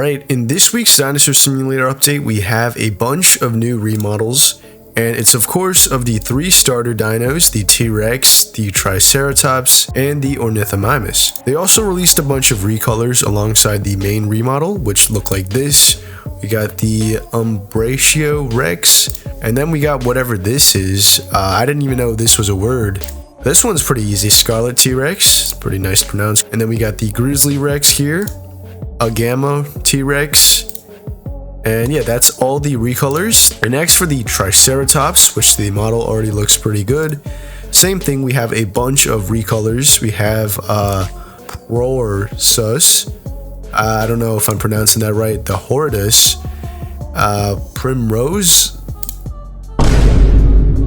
Alright, in this week's Dinosaur Simulator update, we have a bunch of new remodels, and it's of course of the 3 starter dinos, the T-Rex, the Triceratops, and the Ornithomimus. They also released a bunch of recolors alongside the main remodel, which look like this. We got the Umbratio Rex, and then we got whatever this is. I didn't even know this was a word. This one's pretty easy, Scarlet T-Rex, pretty nice to pronounce. And then we got the Grizzly Rex here, a Gamma T-Rex, and yeah, that's all the recolors. And next for the Triceratops, which the model already looks pretty good. Same thing, we have a bunch of recolors. We have Prorsus, I don't know if I'm pronouncing that right, the Horridus, Primrose.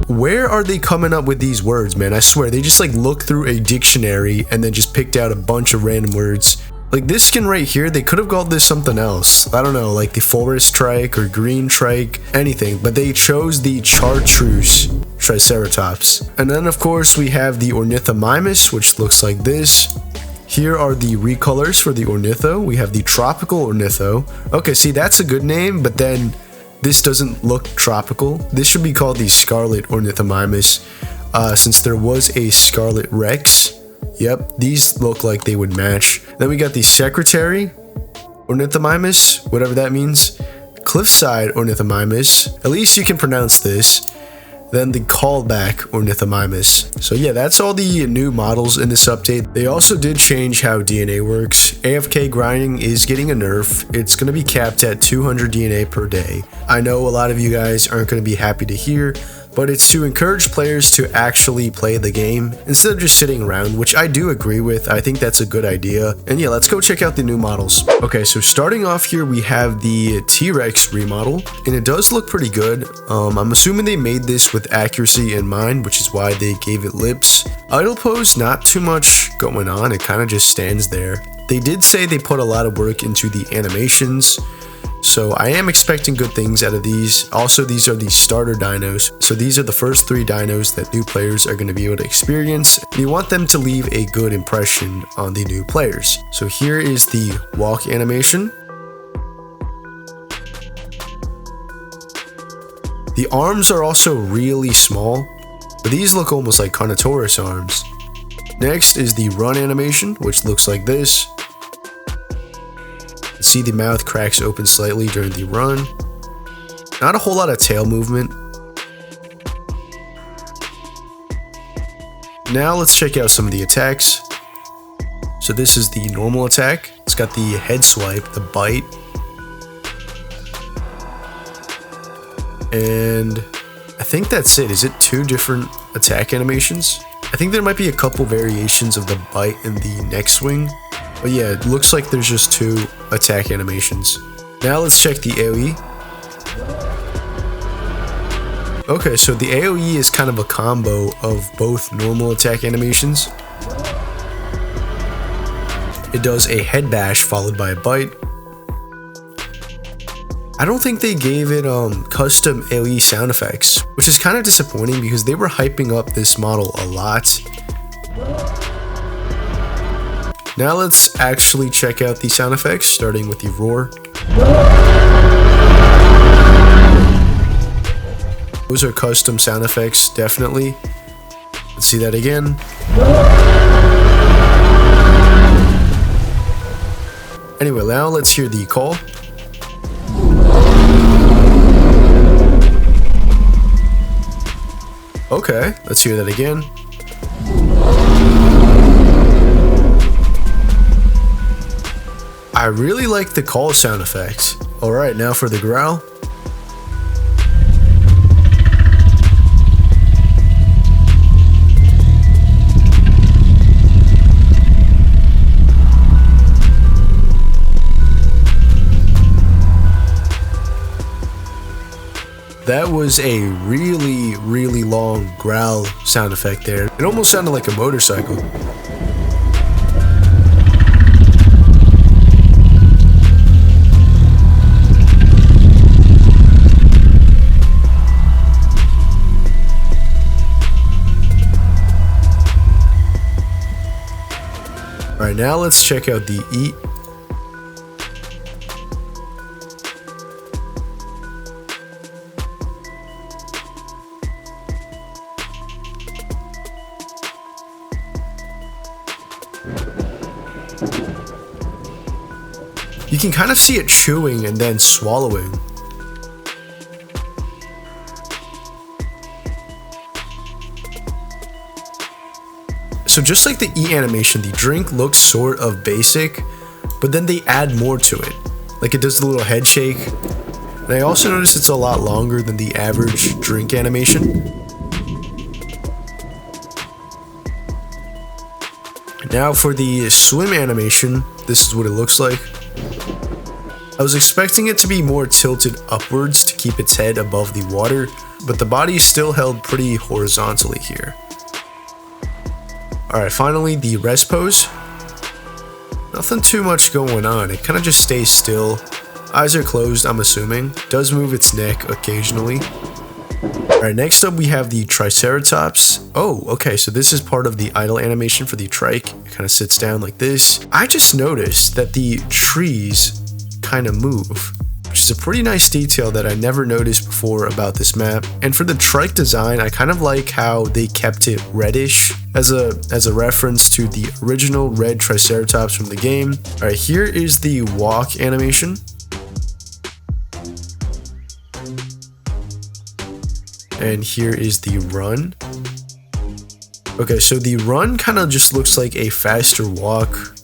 Where are they coming up with these words, man? I swear, they just like looked through a dictionary and then just picked out a bunch of random words. Like this skin right here, they could have called this something else. I don't know, like the forest trike or green trike, anything. But they chose the chartreuse Triceratops. And then of course we have the Ornithomimus, which looks like this. Here are the recolors for the Ornitho. We have the tropical Ornitho. Okay, see, that's a good name, but then this doesn't look tropical. This should be called the Scarlet Ornithomimus, since there was a Scarlet Rex. Yep, these look like they would match. Then we got the Secretary Ornithomimus, whatever that means. Cliffside Ornithomimus, at least you can pronounce this. Then the Callback Ornithomimus. So yeah, that's all the new models in this update. They also did change how DNA works. AFK grinding is getting a nerf. It's going to be capped at 200 DNA per day. I know a lot of you guys aren't going to be happy to hear, but it's to encourage players to actually play the game instead of just sitting around, which I do agree with. I think that's a good idea. And yeah, let's go check out the new models. Okay, so starting off here, we have the T-Rex remodel, and it does look pretty good. I'm assuming they made this with accuracy in mind, which is why they gave it lips. Idle pose, not too much going on. It kind of just stands there. They did say they put a lot of work into the animations, so I am expecting good things out of these. Also, these are the starter dinos. So these are the first 3 dinos that new players are going to be able to experience. You want them to leave a good impression on the new players. So here is the walk animation. The arms are also really small, but these look almost like Carnotaurus arms. Next is the run animation, which looks like this. See, the mouth cracks open slightly during the run. Not a whole lot of tail movement. Now let's check out some of the attacks. So this is the normal attack. It's got the head swipe, the bite. And I think that's it. Is it 2 different attack animations? I think there might be a couple variations of the bite and the neck swing. But yeah, it looks like there's just 2 attack animations. Now let's check the AoE. Okay, so the AoE is kind of a combo of both normal attack animations. It does a head bash followed by a bite. I don't think they gave it custom AoE sound effects, which is kind of disappointing because they were hyping up this model a lot. Now let's actually check out the sound effects, starting with the roar. Those are custom sound effects, definitely. Let's see that again. Anyway, now let's hear the call. Okay, let's hear that again. I really like the call sound effect. Alright, now for the growl. That was a really long growl sound effect there. It almost sounded like a motorcycle. Alright, now let's check out the eat. can kind of see it chewing and then swallowing. So just like the E animation, the drink looks sort of basic, but then they add more to it. Like it does the little head shake. And I also noticed it's a lot longer than the average drink animation. Now for the swim animation, this is what it looks like. I was expecting it to be more tilted upwards to keep its head above the water, but the body is still held pretty horizontally here. Alright, finally the rest pose. Nothing too much going on, it kind of just stays still. Eyes are closed, I'm assuming. Does move its neck occasionally. Alright, next up we have the Triceratops. Oh, okay, so this is part of the idle animation for the trike. It kind of sits down like this. I just noticed that the trees kind of move, which is a pretty nice detail that I never noticed before about this map. And for the trike design, I kind of like how they kept it reddish as a reference to the original red Triceratops from the game. Alright, here is the walk animation. And here is the run. Okay, so the run kind of just looks like a faster walk.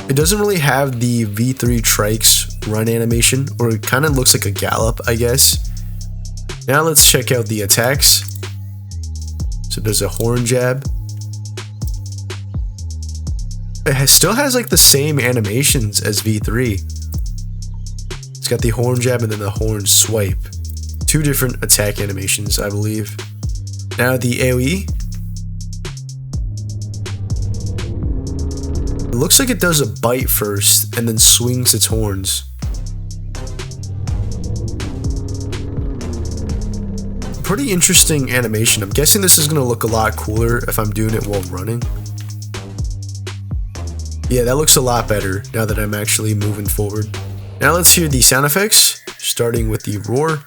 It doesn't really have the V3 Trike's run animation, or it kind of looks like a gallop, I guess. Now let's check out the attacks. So there's a horn jab. It still has like the same animations as V3. It's got the horn jab and then the horn swipe. Two different attack animations, I believe. Now the AoE. It looks like it does a bite first and then swings its horns. Pretty interesting animation. I'm guessing this is going to look a lot cooler if I'm doing it while running. Yeah, that looks a lot better now that I'm actually moving forward. Now let's hear the sound effects, starting with the roar.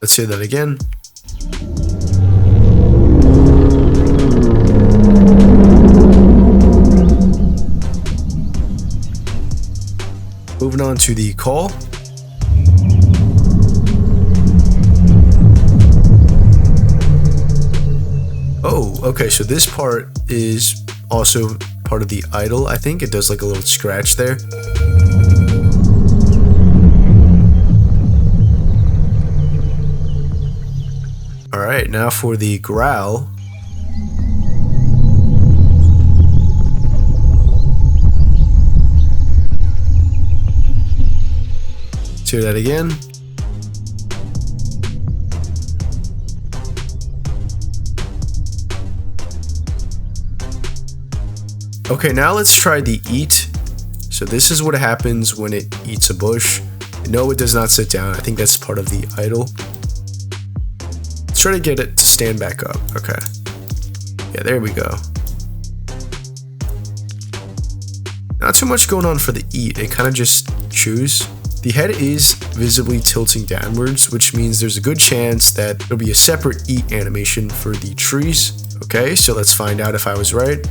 Let's hear that again. Moving on to the call. Oh, okay, so this part is also part of the idle, I think. It does like a little scratch there. Alright, now for the growl. Let's hear that again. Okay, now let's try the eat. So this is what happens when it eats a bush. No, it does not sit down. I think that's part of the idle. Let's try to get it to stand back up. Okay. Yeah, there we go. Not too much going on for the eat. It kind of just chews. The head is visibly tilting downwards, which means there's a good chance that there'll be a separate eat animation for the trees. Okay, so let's find out if I was right.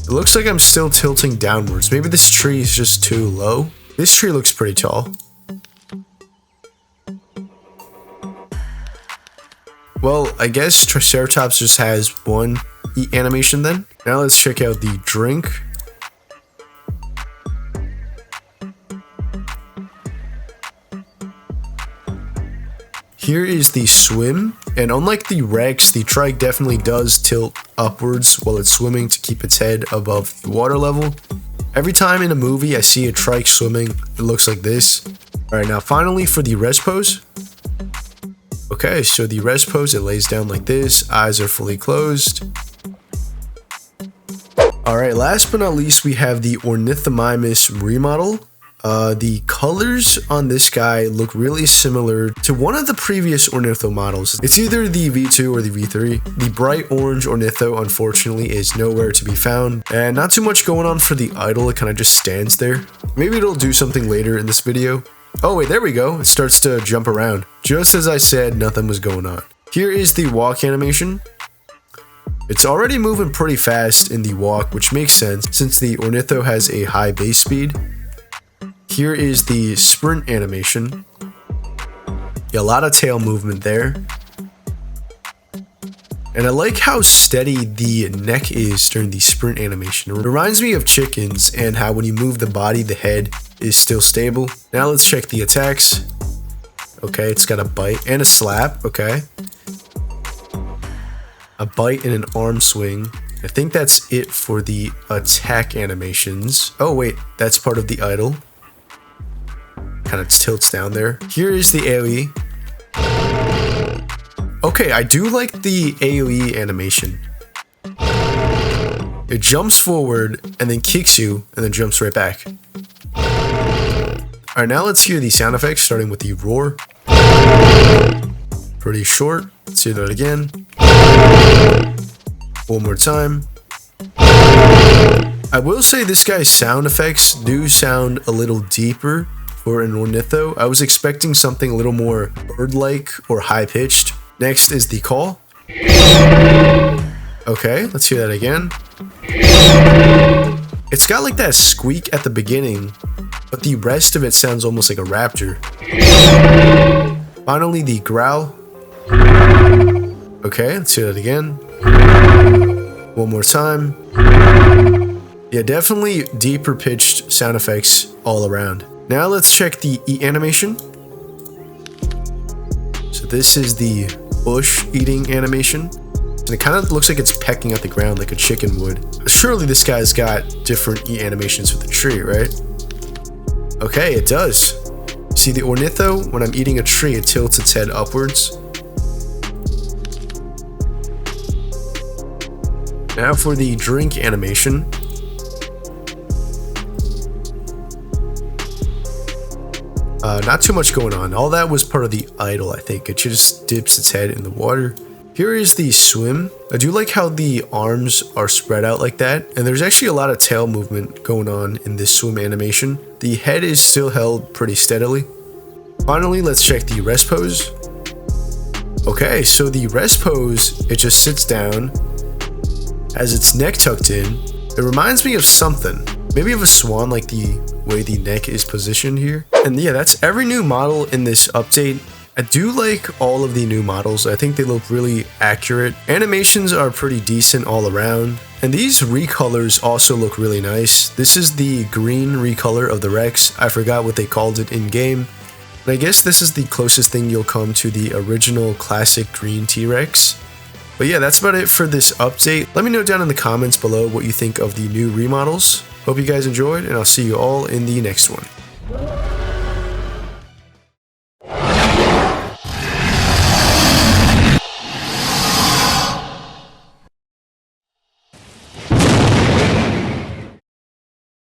It looks like I'm still tilting downwards. Maybe this tree is just too low. This tree looks pretty tall. Well, I guess Triceratops just has one eat animation then. Now let's check out the drink. Here is the swim, and unlike the Rex, the trike definitely does tilt upwards while it's swimming to keep its head above the water level. Every time in a movie I see a trike swimming, it looks like this. Alright, now finally for the rest pose. Okay, so the rest pose, it lays down like this, eyes are fully closed. Alright, last but not least, we have the Ornithomimus remodel. The colors on this guy look really similar to one of the previous Ornitho models. It's either the V2 or the V3. The bright orange Ornitho, unfortunately, is nowhere to be found, and not too much going on for the idle. It kind of just stands there. Maybe it'll do something later in this video. Oh wait, there we go. It starts to jump around. Just as I said, nothing was going on. Here is the walk animation. It's already moving pretty fast in the walk, which makes sense since the Ornitho has a high base speed. Here is the sprint animation. Yeah, a lot of tail movement there. And I like how steady the neck is during the sprint animation. It reminds me of chickens and how when you move the body, the head is still stable. Now let's check the attacks. Okay, it's got a bite and a slap, okay. A bite and an arm swing. I think that's it for the attack animations. Oh wait, that's part of the idle. Kind of tilts down there. Here is the AoE. Okay, I do like the AoE animation. It jumps forward and then kicks you and then jumps right back. Alright, now let's hear the sound effects starting with the roar. Pretty short. Let's hear that again. One more time. I will say this guy's sound effects do sound a little deeper for an Ornitho. I was expecting something a little more bird-like or high-pitched. Next is the call. Okay, let's hear that again. It's got like that squeak at the beginning, but the rest of it sounds almost like a raptor. Finally, the growl. Okay, let's hear that again. One more time. Yeah, definitely deeper pitched sound effects all around. Now let's check the eat animation. So this is the bush eating animation. And it kind of looks like it's pecking at the ground like a chicken would. Surely this guy's got different eat animations for the tree, right? Okay, it does. See, the Ornitho, when I'm eating a tree, it tilts its head upwards. Now for the drink animation. Not too much going on. All that was part of the idle, I think. It just dips its head in the water. Here is the swim. I do like how the arms are spread out like that. And there's actually a lot of tail movement going on in this swim animation. The head is still held pretty steadily. Finally, let's check the rest pose. Okay, so the rest pose, it just sits down, has its neck tucked in. It reminds me of something. Maybe of a swan, like the way the neck is positioned here. And yeah, that's every new model in this update. I do like all of the new models. I think they look really accurate. Animations are pretty decent all around. And these recolors also look really nice. This is the green recolor of the Rex. I forgot what they called it in game. And I guess this is the closest thing you'll come to the original classic green T-Rex. But yeah, that's about it for this update. Let me know down in the comments below what you think of the new remodels. Hope you guys enjoyed, and I'll see you all in the next one.